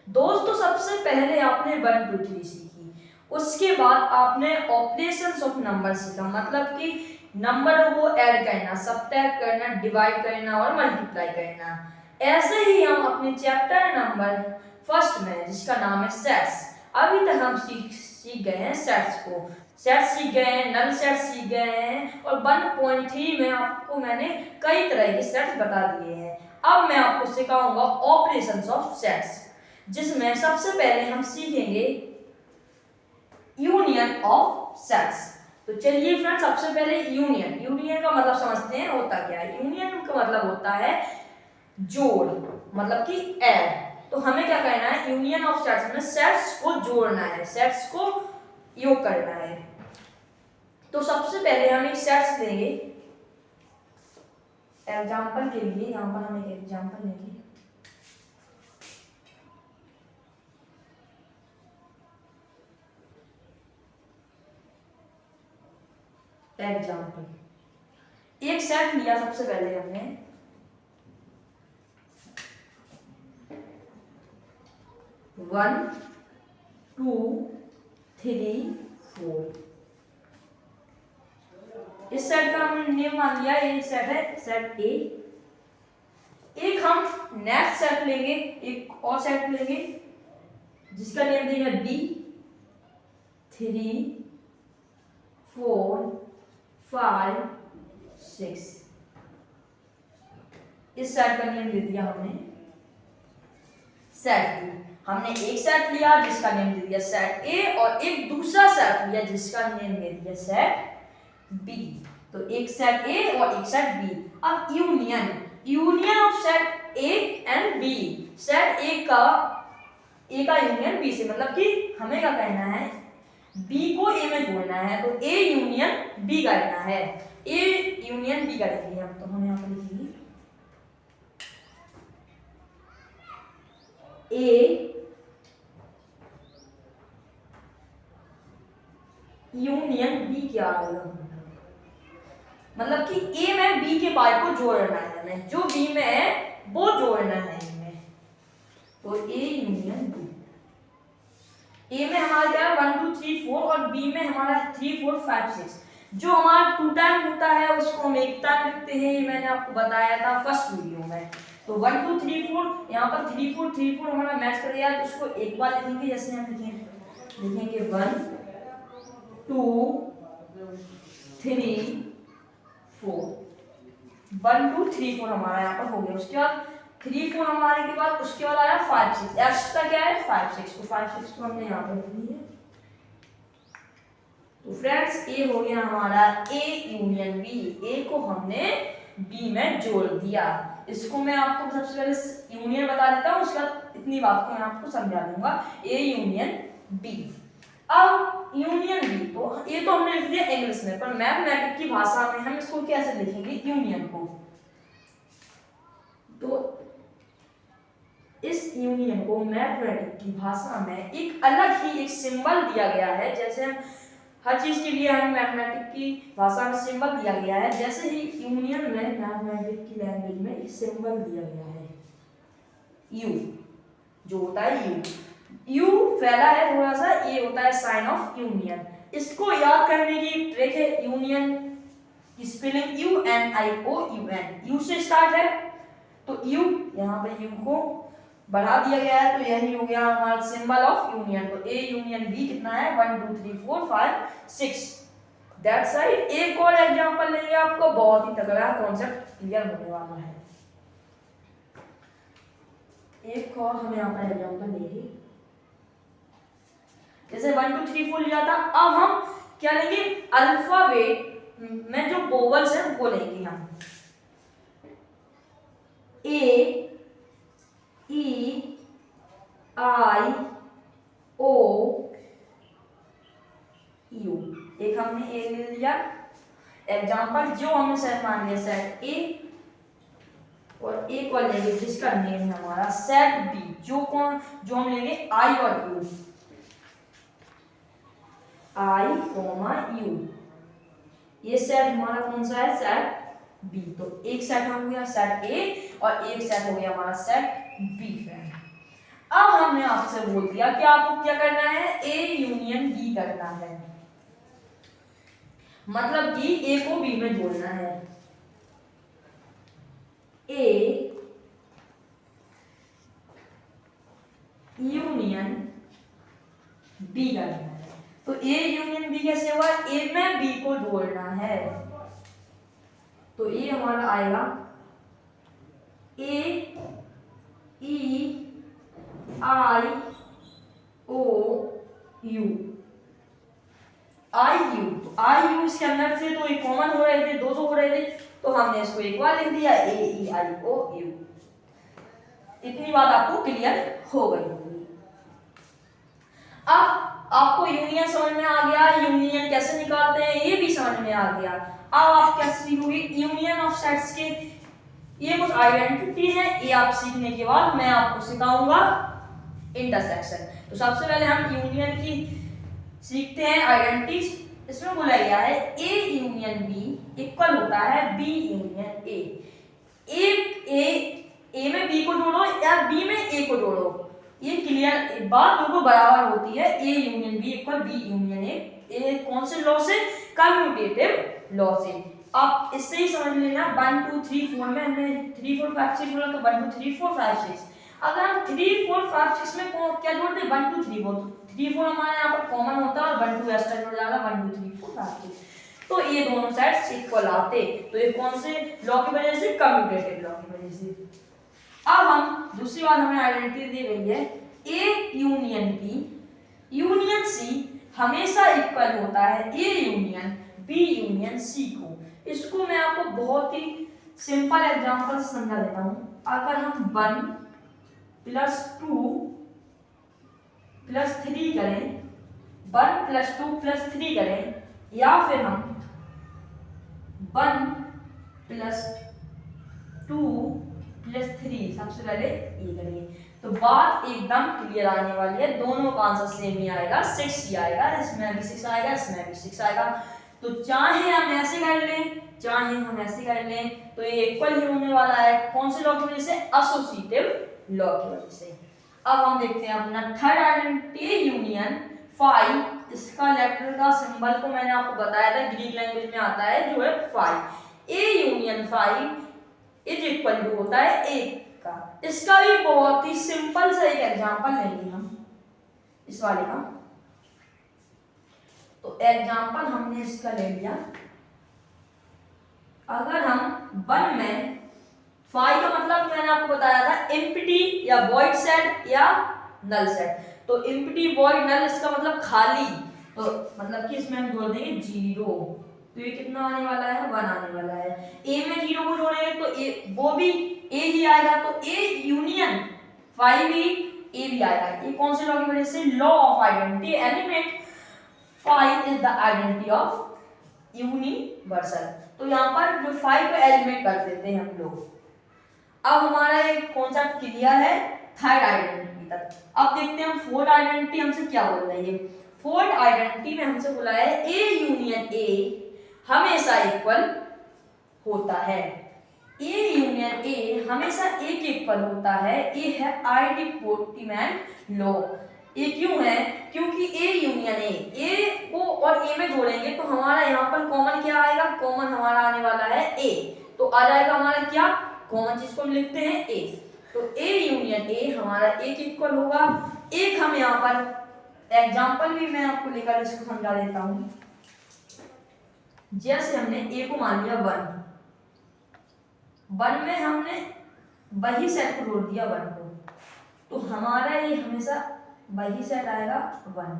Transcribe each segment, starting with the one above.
दोस्तों सबसे पहले आपने 1 2 3 सीखी, उसके बाद आपने ऑपरेशंस ऑफ नंबर सीखा, मतलब कि नंबर को ऐड करना, सबट्रैक्ट करना, डिवाइड करना और मल्टीप्लाई करना। ऐसे ही हम अपने चैप्टर नंबर फर्स्ट में, जिसका नाम है सेट्स, अभी तक हम सीख गए हैं सेट्स को, सेट सीख गए हैं, नल सेट सीख गए हैं, और 1.3 में आपको मैंने कई तरह के सेट्स बता दिए हैं। अब मैं आपको सिखाऊंगा ऑपरेशंस ऑफ सेट्स, जिसमें सबसे पहले हम सीखेंगे यूनियन ऑफ सेट्स। तो चलिए फ्रेंड्स, सबसे पहले यूनियन का मतलब समझते हैं होता क्या है। यूनियन का मतलब होता है जोड़, मतलब कि ऐड। तो हमें क्या करना है, यूनियन ऑफ सेट्स में सेट्स को जोड़ना है, सेट्स को योग करना है। तो सबसे पहले हम एक सेट्स लेंगे एग्जांपल के लिए। यहां पर हम एक एग्जांपल लेंगे, एग्जांपल एक सेट लिया सबसे पहले हमने, 1 2 3 4। इस सेट का हमने नेम मान लिया, ये सेट है सेट ए। एक हम नेक्स्ट सेट लेंगे, एक और सेट लेंगे जिसका नेम देंगे बी, 3 4 5 6। इस सेट का नेम दे दिया हमने सेट बी। हमने एक सेट लिया जिसका नेम दे दिया सेट ए, और एक दूसरा सेट लिया जिसका नेम दे दिया सेट बी। तो एक सेट ए और एक सेट बी। अब union of set A and B, set A का यूनियन बी से, मतलब कि हमें क्या करना है, बी को ए में जोड़ना है, तो ए यूनियन बी करना है, ए यूनियन बी करेंगे हम। तो हम यहाँ पर लिखेंगे ए यूनियन बी क्या आएगा, मतलब कि ए में बी के पार्ट को जोड़ना है हमें, जो बी में है वो जोड़ना है इनमें। तो ए यूनियन बी, ए में हमारा क्या है 1 2 3 4, और बी में हमारा 3 4 5 6। जो हमारा 2 टाइम होता है उसको हम एक टाइम लिखते हैं, ये मैंने आपको बताया था फर्स्ट वीडियो में। तो 1 2 3 4, यहाँ पर 3 4 हमारा मैच करेगा, तो उसको एक बार लिखेंगे, जैसे हम लिखेंगे 1 2 3 4, 1 2 3 4 हमारा यहाँ पर हो गया। उसके बाद 3 4 हमारे के बाद उसके बाद आया 5 6, एक्स्ट्रा क्या है 5 6, तो 5 6 को हमने यहाँ पर लिख दिया। तो फ्रेंड्स ए हो गया हमारा ए यूनियन बी, ए को हमने बी में जोड़ दिया। इसको मैं आपको सबसे पहले यूनियन बता देता हूँ, उसके बाद इतनी बात को मैं आपको समझा दूंगा, ए यूनियन बी। अब यूनियन बी, तो ये तो हमने लिख दिया इंग्लिश में, पर मैथमेटिक्स की भाषा में हम इसको कैसे लिखेंगे यूनियन को। तो इस यूनियन को मैथमेटिक्स की भाषा में एक अलग ही एक सिंबल दिया गया है, जैसे हम हर चीज के लिए हमें मैथमेटिक्स की भाषा में सिंबल दिया गया है, जैसे ही यूनियन में मैथमेटिक्स की लैंग्वेज में एक सिंबल दिया गया है यू, जो होता है यू फैला है थोड़ा सा, ये होता है साइन ऑफ यूनियन। इसको याद करने की ट्रिक है, यूनियन की स्पेलिंग UNION, यू से स्टार्ट है, तो यू, यहाँ पे यू को बढ़ा दिया गया है, तो यही हो गया हमारा सिंबल ऑफ यूनियन। तो ए यूनियन बी कितना है 1 2 3 4 5 6। दैट साइड एक और एग्जांपल लेंगे, आपको बहुत ही तगड़ा कॉन्सेप्ट क्लियर होने वाला है। एक और हम यहाँ पर एग्जांपल लेंगे, जैसे 1 2 3 4 लिया था। अब हम क्या लेंगे, अल्फाबेट में जो वोवल्स हैं वो लेंगे हम, ए ई आई ओ यू। एक हमने ए ले लिया एग्जांपल, जो हमने सेट मान लिया सेट ए, और एक और लेंगे जिसका नेम है हमारा सेट बी, जो हम लेंगे आई और यू, आई कॉमा यू। ये सेट हमारा कौन सा है, सेट बी। तो एक सेट हो गया सेट ए और एक सेट हो गया हमारा सेट बी फ्रेंड। अब हमने आपसे बोल दिया कि आपको क्या करना है, ए यूनियन बी करना है, मतलब कि ए को बी में जोड़ना है, ए यूनियन बी करना है। तो ए यूनियन बी कैसे हुआ, ए में बी को जोड़ना है, तो ए हमारा आएगा ए ई आई ओ यू, आई यू, तो आई यू इसके अंदर से तो एक कॉमन हो रहे थे, दो हो रहे थे, तो हमने इसको एक बार लिख दिया ए ई आई ओ यू। इतनी बात आपको क्लियर हो गई होगी। अब आपको यूनियन समझ में आ गया, यूनियन कैसे निकालते हैं ये भी समझ में आ गया। अब आप क्या सीखोगे, यूनियन ऑफ सेट्स के ये कुछ आइडेंटिटी है, ये आप सीखने के बाद मैं आपको सिखाऊंगा इंटरसेक्शन। तो सबसे पहले हम यूनियन की सीखते हैं आइडेंटिटीज। इसमें बोला गया है ए यूनियन बी इक्वल होता है बी यूनियन ए। ए में बी को जोड़ो या बी में ए को जोड़ो, ये क्लियर बात बिल्कुल बराबर होती है। A union B equal B union A कौन से लॉ से, कम्यूटेटिव लॉ से। आप इससे ही समझ लेना 1 2 3 4 में हमने 3 4 5 6 बोला, तो 1 2 3 4 5 6। अगर हम 3 4 5 6 में क्या जोड़ते हैं 1 2 3 4, 3 4 हमारे यहाँ पर कॉमन होता है और 1 2 एक्स्ट्रा जुड़ जाएगा 1 2 3 4 5 6, तो ये दोनों सेट्स इक्वल आते। तो ये कौन से लॉ की वजह से, कम्यूटेटिव लॉ की वजह से। अब हम दूसरी बात हमें आइडेंटिटी दी गई है A union B union C हमेशा इक्वल होता है A union B union C को। इसको मैं आपको बहुत ही सिंपल एग्जांपल से समझा देता हूं। अगर हम 1 + 2 + 3 करें, 1 + 2 + 3 करें, या फिर हम 1 + 2 + 3 सबसे पहले ये करेंगे, तो बात एकदम क्लियर आने वाली है। दोनों का आंसर सेम ही आएगा, 6 ही आएगा। इसमें भी 6 आएगा, इसमें भी 6 आएगा। तो चाहे हम ऐसे कर लें, चाहे हम ऐसे कर लें, तो ये इक्वल ही होने वाला है। कौन से लॉ की वजह से, एसोसिएटिव लॉ की वजह से। अब हम देखते हैं अपना थर्ड आइडेंटिटी यूनियन फाई। इसका लेटर का सिंबल को मैंने आपको बताया था, ग्रीक लैंग्वेज में आता है जो है phi. A union phi is equal to होता है ए का। इसका भी बहुत ही सिंपल सा एक एग्जांपल लेंगे हम इस वाले का। तो एग्जांपल हमने इसका ले लिया। अगर हम 1 में फाई का मतलब मैंने आपको बताया था एम्प्टी या वॉइड सेट या नल सेट। तो एम्प्टी वॉइड नल इसका मतलब खाली, तो मतलब कि इसमें हम जोड़ देंगे 0, तो ये कितना आने वाला है, 1 आने वाला है। ए में 0 को जोड़ेंगे तो ए वो भी ए ही आएगा, तो ए यूनियन फाई भी ए भी आएगा। ये कौन से लॉ की वजह से, law of identity element phi is the identity of universal. तो यहाँ पर जो फाई को एलिमेंट कर देते हैं हम लोग। अब हमारा एक कॉन्सेप्ट क्लियर है थर्ड आइडेंटिटी तक। अब देखते हैं हम फोर्थ आइडेंटिटी हमसे क्या बोल रही है। फोर्थ आइडेंटिटी में हमसे बोला है ए यूनियन ए हमेशा इक्वल होता है। ए यूनियन ए हमेशा ए के इक्वल होता है। ये है आइडेंटिटी लॉ। ये क्यों है, क्योंकि ए यूनियन ए को और ए में जोड़ेंगे तो हमारा यहाँ पर कॉमन क्या आएगा, कॉमन हमारा आने वाला है ए। तो आ जाएगा हमारा क्या, कॉमन चीज को हम लिखते हैं ए। तो ए यूनियन ए हमारा ए के इक्वल होगा। एक हम यहाँ पर एग्जांपल भी मैं आपको लेकर इसको समझा देता हूँ। जैसे हमने ए को मान लिया 1 में हमने वही सेट को जोड़ दिया 1 को, तो हमारा ये हमेशा वही सेट आएगा 1,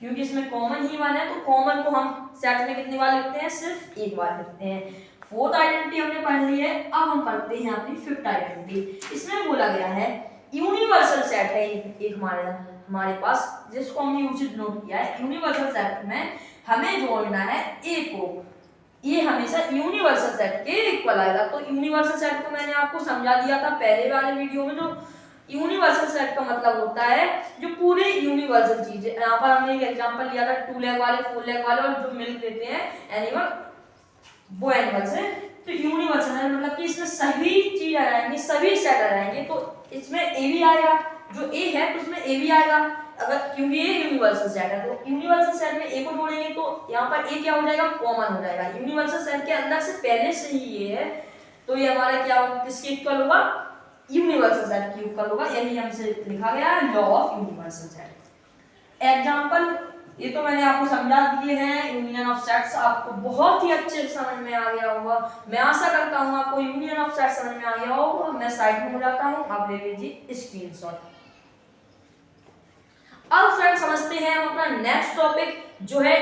क्योंकि इसमें कॉमन ही 1 है। तो कॉमन को हम सेट में कितनी बार लिखते हैं, सिर्फ एक बार लिखते हैं। फोर्थ आइडेंटिटी हमने पढ़ ली है। अब हम पढ़ते हैं अपनी फिफ्थ आइडेंटिटी। इसमें बोला गया है यूनिवर्सल सेट है एक हमारे पास, जिसको हमने यूज नोट किया है। यूनिवर्सल सेट में हमें जोड़ना है ए को। ये हमेशा यूनिवर्सल सेट के इक्वल आएगा। तो यूनिवर्सल सेट को मैंने आपको समझा दिया था पहले वाले वीडियो में। जो यूनिवर्सल सेट का मतलब होता है जो पूरे यूनिवर्सल चीज है। यहाँ पर हमने एक एग्जांपल लिया था 2 लेग वाले, 4 लेग वाले और जो मिल्क देते हैं एनिमल, वो एनिमल से। तो यूनिवर्सल है मतलब कि इसमें सभी चीज आ जाएंगी, सभी सेट आ जाएंगे। तो इसमें ए भी आएगा, जो ए है तो उसमें ए भी आएगा, अगर क्योंकि ये यूनिवर्सल सेट है तो यूनिवर्सल सेट में ए को जोड़ेंगे तो यहाँ पर ए क्या हो जाएगा, कॉमन हो जाएगा। यूनिवर्सल सेट के अंदर से पहले से ही ये है तो ये हमारा क्या होगा, किसके इक्वल होगा, यूनिवर्सल सेट के इक्वल होगा। यही हमसे लिखा गया है law of universal set. Example ये तो मैंने आपको समझा दिए हैं यूनियन ऑफ सेट्स, आपको बहुत ही अच्छे से समझ में आ गया होगा। मैं आशा करता हूँ आपको यूनियन ऑफ सेट्स समझ में आ गया होगा। मैं साइड में हो जाता हूँ, आप ले लीजिए स्क्रीनशॉट। अब फ्रेंड्स समझते हैं हम अपना नेक्स्ट टॉपिक जो है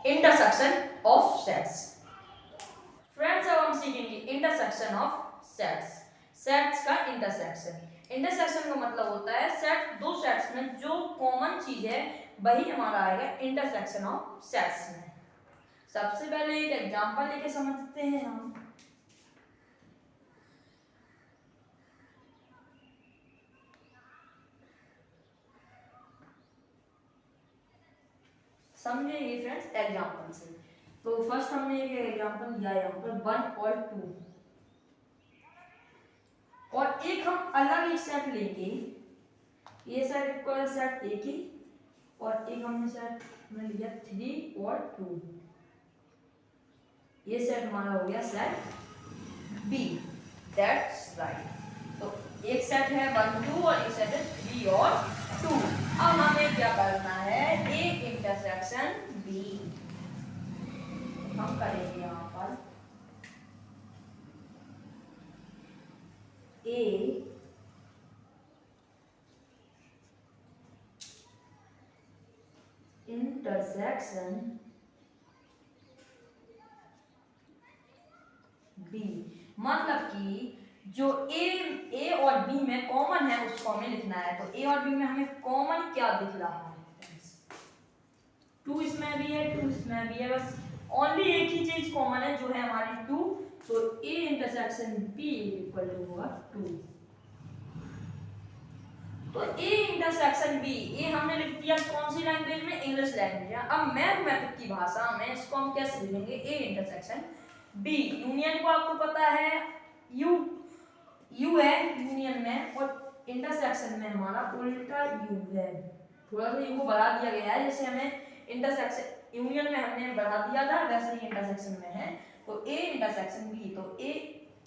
इंटरसेक्शन ऑफ सेट्स। फ्रेंड्स अब हम सीखेंगे इंटरसेक्शन ऑफ सेट्स। सेट्स का इंटरसेक्शन, इंटरसेक्शन का मतलब होता है सेट, दो सेट्स में जो कॉमन चीज है वही हमारा आएगा इंटरसेक्शन ऑफ सेट्स में। सबसे पहले एक एग्जांपल लेके समझते हैं हम। समझेंगे फ्रेंड्स एग्जांपल से। तो फर्स्ट हमने एक एग्जांपल लिया यहाँ पर 1 और 2, और एक हम अलग एक सेट लेके, ये सेट इक्वल सेट ए की, और एक हमने सेट में लिया 3 और 2, ये सेट हमारा हो गया सेट बी। That's right. तो एक सेट है 1 2 और एक सेट है 3 और 2। अब हमें क्या करना है, ए इंटरसेक्शन बी हम करेंगे यहाँ पर ए इंटरसेक्शन बी। मतलब कि जो ए और बी में कॉमन है उसको हमें लिखना है। तो ए और बी में हमें कॉमन क्या दिख रहा है, 2 इसमें भी है 2 इसमें भी है, बस ओनली एक ही चीज कॉमन है जो है हमारी 2। तो A intersection B equal to होगा 2। तो ए इंटरसेक्शन बी, ए हमने लिख दिया कौन सी लैंग्वेज में, इंग्लिश लैंग्वेज में। अब मैथमेटिक्स की भाषा में इसको हम कैसे लिखेंगे, ए इंटरसेक्शन बी। यूनियन को आपको पता है यू है यूनियन में, और इंटरसेक्शन में हमारा उल्टा यू है। थोड़ा सा यू को बढ़ा दिया गया है, जैसे हमें इंटरसेक्शन यूनियन में हमने बढ़ा दिया था वैसे ही इंटरसेक्शन में है। तो ए इंटरसेक्शन बी, तो ए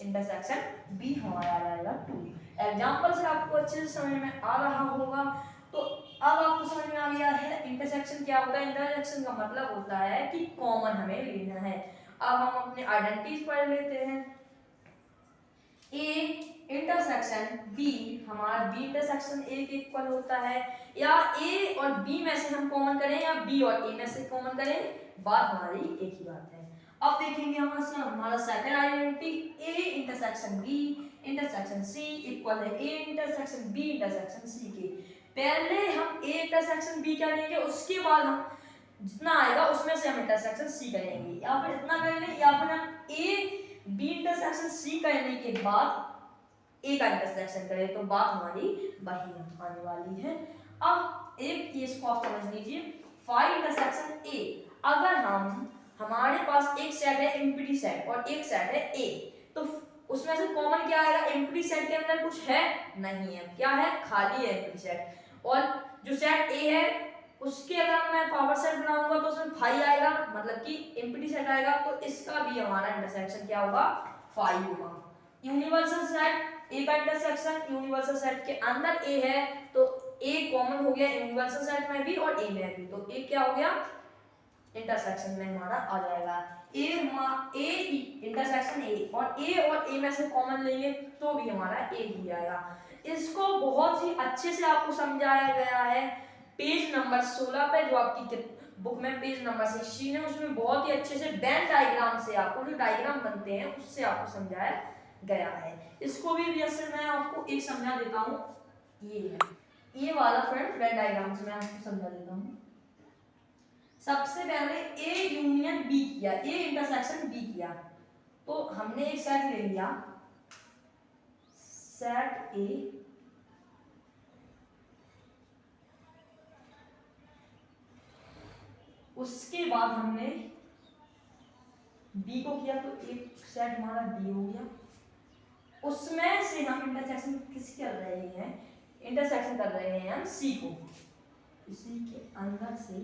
इंटरसेक्शन बी हमारा आ जाएगा 2। एग्जांपल से आपको अच्छे से समझ में आ रहा होगा। तो अब आपको समझ में आ गया है इंटरसेक्शन क्या होता है। इंटरसेक्शन का मतलब होता है कि कॉमन हमें लेना है। अब हम अपने आइडेंटिटीज पढ़ लेते हैं। ए इंटरसेक्शन बी, हमारा बी इंटरसेक्शन ए के इक्वल होता है, या ए और बी में से हम कॉमन करें या बी और ए में से कॉमन करें, बात हमारी एक ही बात है। अब देखेंगे हमारा second identity, A intersection B intersection C equal है A intersection B intersection C के। पहले हम ए इंटरसेक्शन बी करेंगे, उसके बाद हम जितना आएगा उसमें से हम इंटरसेक्शन सी करेंगे, या फिर इतना करेंगे, या फिर हम ए बी इंटरसेक्शन सी करने के बाद ए का इंटरसेक्शन करें, तो बात हमारी वही आने वाली है। अब एक इसको आप समझ लीजिए, फाइव इंटरसेक्शन ए। अगर हमारे पास एक सेट है एम्प्टी सेट और एक सेट है ए, तो उसमें से कॉमन क्या आएगा, एम्प्टी सेट के अंदर कुछ है नहीं है, क्या है, खाली है एम्प्टी सेट। और जो सेट ए है उसके अगर मैं पावर सेट बनाऊंगा तो उसमें 5 आएगा, मतलब कि एम्प्टी सेट आएगा, तो इसका भी हमारा इंटरसेक्शन क्या होगा, 5 होगा। यूनिवर्सल सेट ए का इंटरसेक्शन यूनिवर्सल सेट के अंदर ए है, तो ए कॉमन हो गया यूनिवर्सल सेट में भी और ए में भी, तो ए क्या हो गया, इंटरसेक्शन में हमारा आ जाएगा ए इंटरसेक्शन ए, और ए में से कॉमन लेंगे तो भी हमारा ए ही आएगा। इसको बहुत ही अच्छे से आपको समझाया गया है पेज नंबर 16 पे, जो आपकी बुक में पेज नंबर 16 है, उसमें बहुत ही अच्छे से वेन डायग्राम से आपको जो डायग्राम बनते हैं उससे आपको समझाया गया है। इसको भी जैसे मैं आपको एक समझा देता हूँ, ये वाला फ्रेंड वेन डायग्राम से मैं आपको समझा देता हूँ। सबसे पहले ए यूनियन बी किया, ए इंटरसेक्शन बी किया, तो हमने एक सेट ले लिया, सेट ए, उसके बाद हमने बी को किया, तो एक सेट हमारा बी हो गया, उसमें से हम इंटरसेक्शन किस कर रहे हैं, इंटरसेक्शन कर रहे हैं हम सी को, इसी के अंदर से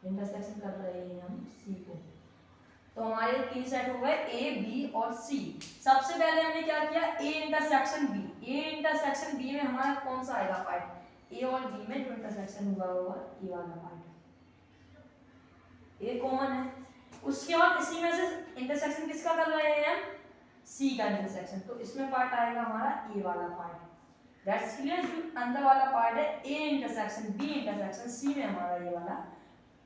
इंटरसेक्शन कर रहे हैं हम सी को। तो हमारे 3 सेट हो गए ए बी और सी। सबसे पहले हमने क्या किया, A intersection B. A intersection B में हमारा कौन सा आएगा पार्ट, ए और बी में जो इंटरसेक्शन हुआ होगा ए वाला पार्ट, ए कॉमन है। उसके बाद इसी में से इंटरसेक्शन किसका कर रहे हैं हम, सी का इंटरसेक्शन, तो इसमें पार्ट आएगा हमारा ए वाला पार्ट। That's clear. जो अंदर वाला पार्ट है A intersection B intersection C में हमारा ये वाला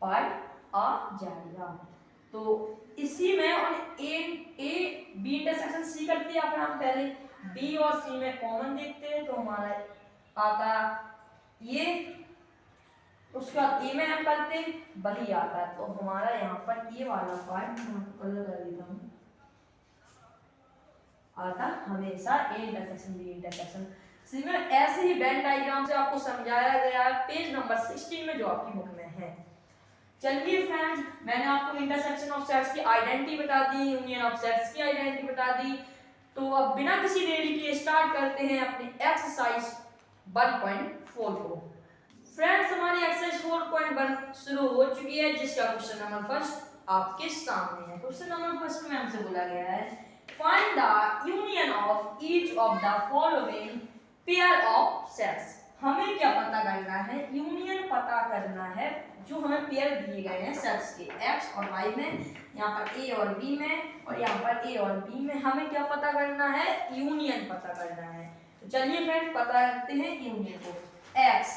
पार्ट आ जाएगा। तो इसी में और ए बी इंटरसेक्शन सी करते हैं अपन, हम पहले बी और सी में कॉमन देखते हैं, तो हमारा आता ये, उसके बाद ए में हम करते वही आता है। तो हमारा यहाँ पर ये वाला पार्ट कलर कर देता हूँ, आता हमेशा A intersection B intersection C में। ऐसे ही वेन डायग्राम से आपको समझाया गया है पेज नंबर 16 में जो आपकी बुक में है। चलिए फ्रेंड्स, मैंने आपको इंटरसेक्शन ऑफ सेट्स की आइडेंटिटी बता दी, यूनियन ऑफ सेट्स की आइडेंटिटी बता दी। तो अब बिना किसी देरी के स्टार्ट करते हैं अपनी एक्सरसाइज 1.4 को। फ्रेंड्स, हमारी एक्सरसाइज 4.1 शुरू हो चुकी है, जिसका क्वेश्चन नंबर फर्स्ट आपके सामने है। क्वेश्चन नंबर फर्स्ट में हमसे बोला गया है find the union of each of the following pair of sets. हमें क्या पता करना है, यूनियन पता करना है जो हमें पेयर दिए गए हैं सेट्स के, एक्स और वाई में, यहाँ पर ए और बी में और यहाँ पर ए और बी में। हमें क्या पता करना है, यूनियन पता करना है। तो चलिए फ्रेंड पता करते हैं यूनियन को। एक्स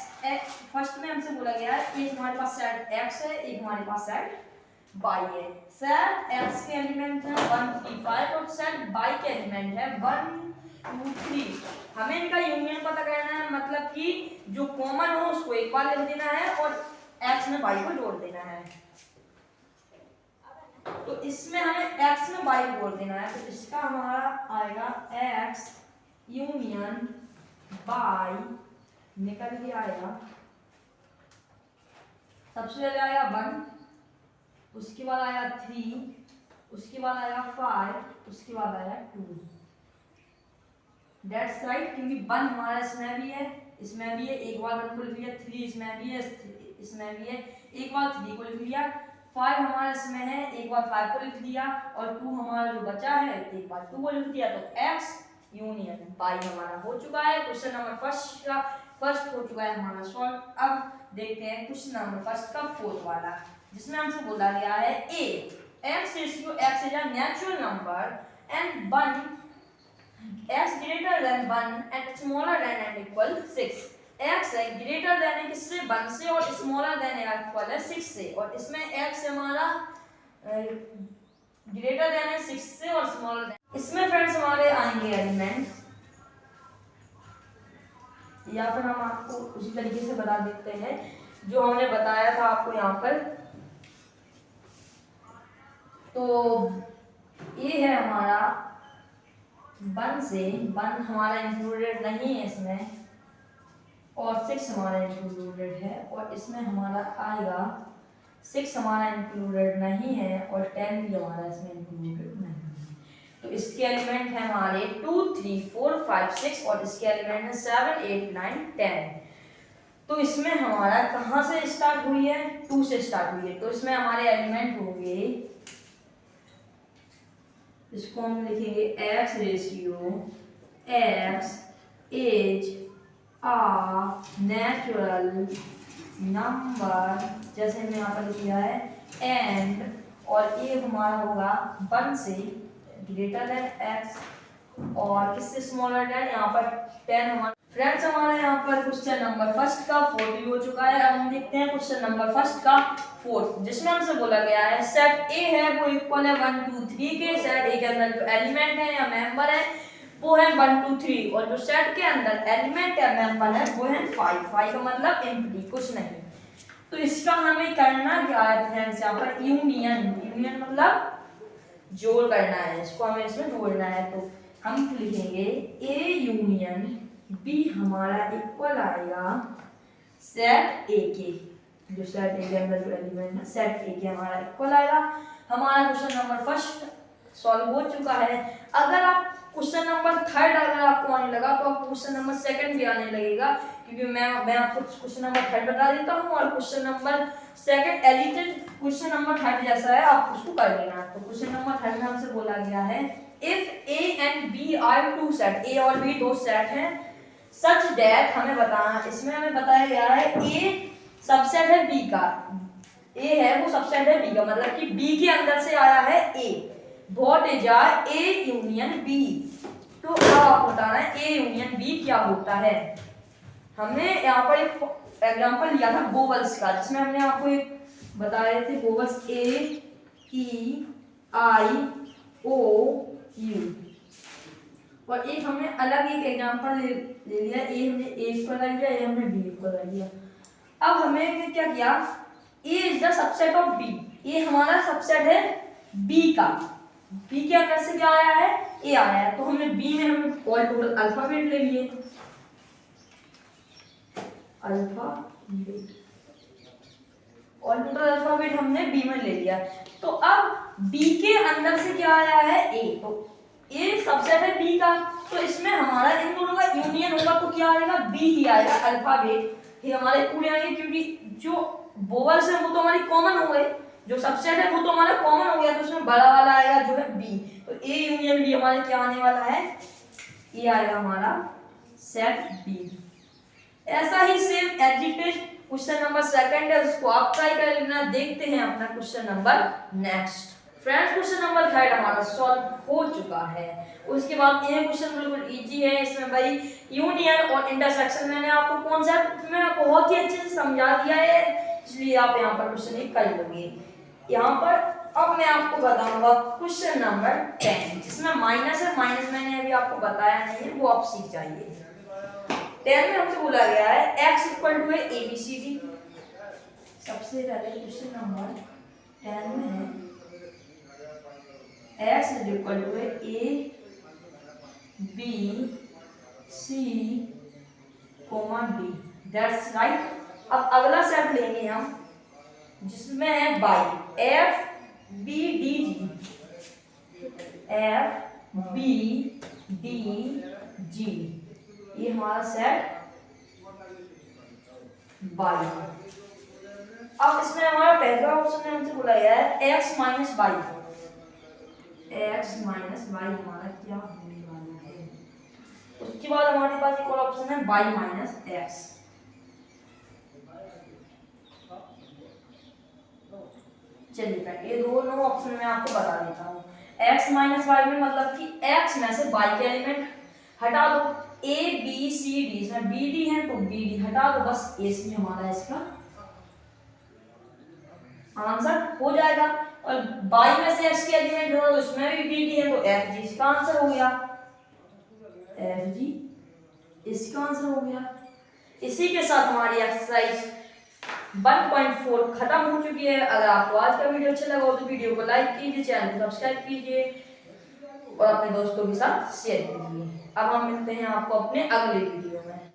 फर्स्ट में हमसे बोला गया है एक हमारे पास सेट एक्स है, एक हमारे पास सेट वाई है। सेट एक्स के एलिमेंट है 1 3 5 और सेट वाई के एलिमेंट है 1 2 3। हमें इनका यूनियन पता करना है, मतलब कि जो कॉमन हो उसको एक बार लिख देना है और एक्स में वाई को जोड़ देना है। तो इसमें हमें एक्स में वाई को जोड़ देना है, तो इसका हमारा आएगा एक्स यूनियन वाई, निकल के आएगा। सबसे पहले आया 1, उसके बाद आया 3, उसके बाद आया 5, उसके बाद आया 2। दैट्स राइट, क्योंकि 1 हमारा इसमें भी है, इसमें भी है, एक बार 1 को लिख लिया, 3 इसमें भी है, इसमें भी है, एक बार 3 को लिख लिया, 5 हमारा इसमें है, एक बार 5 को लिख लिया और 2 हमारा जो बचा है एक बार 2 को लिख दिया। तो एक्स यूनियन वाई हमारा हो चुका है। क्वेश्चन नंबर फर्स्ट हो चुका है हमारा सॉल्व। अब देखते हैं क्वेश्चन नंबर फर्स्ट का फोर्थ वाला, जिसमें हमसे बोला गया है A x ratio x is a natural number and 1 x greater than 1 and smaller than and equal 6। x है ग्रेटर देन है किससे, 1 से, और स्मॉलर देन है इक्वल है 6 से। और इसमें x हमारा ग्रेटर देन है 6 से और स्मॉलर देन। इसमें फ्रेंड्स हमारे आएंगे एलिमेंट, या फिर हम आपको उसी तरीके से बता देते हैं जो हमने बताया था आपको यहाँ पर। तो ये है हमारा 1 से 1 हमारा इंक्लूडेड नहीं है इसमें, और 6 हमारा इंक्लूडेड है, और इसमें हमारा आएगा 6 हमारा इंक्लूडेड नहीं है और 10 भी हमारा इसमें इंक्लूडेड नहीं है। तो इसके एलिमेंट है हमारे 2 3 4 5 6 और इसके एलिमेंट है 7 8 9 10। तो इसमें हमारा कहाँ से स्टार्ट हुई है, 2 से स्टार्ट हुई है। तो इसमें हमारे एलिमेंट होंगे, इसको हम लिखेंगे X ratio x is a natural number, जैसे हमने यहाँ पर लिख दिया है, एंड, और ये हमारा होगा 1 से ग्रेटर देन एक्स और किससे स्मॉलर देन, यहाँ पर 10 हमारा। फ्रेंड्स हमारा यहाँ पर क्वेश्चन नंबर फर्स्ट का 4 भी हो चुका है। अब हम देखते हैं क्वेश्चन नंबर फर्स्ट का 4, जिसमें हमसे बोला गया है सेट ए है वो इक्वल है 1 2 3 के। सेट ए के अंदर जो एलिमेंट है या मेंबर है वो है 1 2 3, और जो सेट के अंदर एलिमेंट या मेंबर है वो है 5 5 का मतलब एम्प्टी, कुछ नहीं। तो इसका हमें करना क्या है फ्रेंड्स, यहाँ पर यूनियन मतलब जोड़ करना है, इसको हमें इसमें जोड़ना है। तो हम लिखेंगे ए यूनियन बी हमारा इक्वल आएगा सेट ए के, जो सेट ए के अंदर जो एलिमेंट है सेट ए के हमारा इक्वल आएगा। हमारा क्वेश्चन नंबर फर्स्ट सॉल्व हो चुका है। अगर आप क्वेश्चन नंबर थर्ड अगर आपको आने लगा तो आपको क्वेश्चन नंबर सेकंड भी आने लगेगा, क्योंकि मैं आपको क्वेश्चन नंबर 3 बता देता हूँ और क्वेश्चन नंबर 2 एलिटेड क्वेश्चन नंबर 3 जैसा है, आप उसको कर लेना। तो क्वेश्चन नंबर 3 में हमसे बोला गया है if A and B are two set, A और बी दो सेट हैं, सच दैट, हमें बताना, इसमें हमें बताया गया है ए सबसेट है बी का, ए है वो सबसेट है बी का, मतलब कि बी के अंदर से आया है A, what is A union B. तो अब आप बताना है ए यूनियन बी क्या होता है। हमने यहाँ पर एक एग्जांपल लिया था वोवल्स का, जिसमें हमने आपको एक बताए थे vowels A E I O you, और एक हमने अलग एक एग्जांपल ले लिया, ए हमने ए को लगा लिया, ए हमने बी को लगा लिया। अब हमें क्या किया, A is the subset of B, A हमारा सबसेट है बी का, बी के अंदर से क्या आया है, ए आया है, तो हमने बी में हमने ऑल टोटल अल्फाबेट ले लिए, अल्फाबेट, ऑल टोटल अल्फाबेट हमने बी में ले लिया। तो अब बी के अंदर से क्या आया है, ए, तो ए सबसेट है बी का, तो इसमें हमारा इन दोनों का यूनियन होगा, तो क्या आएगा, बी ही आएगा, अल्फाबेट ये हमारे पूरे आएंगे, क्योंकि जो वोवल्स है वो तो हमारी कॉमन हो गई, जो सबसेट है वो तो हमारा कॉमन हो गया, तो उसमें बड़ा वाला आएगा जो है बी, तो ए यूनियन बी हमारे क्या आने वाला है, ये आएगा हमारा सेट बी। ऐसा ही सेम एग्जीक्यूटिव क्वेश्चन नंबर 2 है, उसको आप ट्राई कर लेना। देखते हैं अपना question number next. Friends question number 3 हमारा सॉल्व हो चुका है। उसके बाद ये क्वेश्चन बिल्कुल इजी है, इसमें भाई यूनियन और इंटरसेक्शन मैंने आपको कॉन्सेप्ट में बहुत ही अच्छे से समझा दिया है, इसलिए आप यहाँ पर क्वेश्चन कर लोगे। यहाँ पर अब मैं आपको बताऊंगा क्वेश्चन नंबर 10, जिसमें माइनस है, माइनस मैंने अभी आपको बताया नहीं है, वो आप सीख जाइए। 10 में हमसे बोला गया है x इक्वल टू है ABCD। सबसे पहले क्वेश्चन नंबर 10 में है x इज इक्वल टू है A B C D, that's right. अब अगला सेट लेंगे हम, जिसमें है by F B D G, F B D G, ये हमारा सेट बाई। अब इसमें हमारा पहला ऑप्शन में हमसे बोला गया है x minus by, x minus by हमारा क्या होने वाला है। उसके बाद हमारे पास एक और ऑप्शन है बाई माइनस एक्स। चलिए ये दोनों ऑप्शन मैं आपको बता देता हूँ। x माइनस वाई में मतलब कि x में से y के एलिमेंट हटा दो, a b c d, इसमें b d है तो b d हटा दो, बस a c हमारा इसका आंसर हो जाएगा। और y में से x के एलिमेंट हो, उसमें भी b d है तो f g इसका आंसर हो गया, f g इसका आंसर हो गया। इसी के साथ हमारी एक्सरसाइज 1.4 खत्म हो चुकी है। अगर आपको आज का वीडियो अच्छा लगा हो तो वीडियो को लाइक कीजिए, चैनल को सब्सक्राइब कीजिए और अपने दोस्तों के साथ शेयर कीजिए। अब हम मिलते हैं आपको अपने अगले वीडियो में।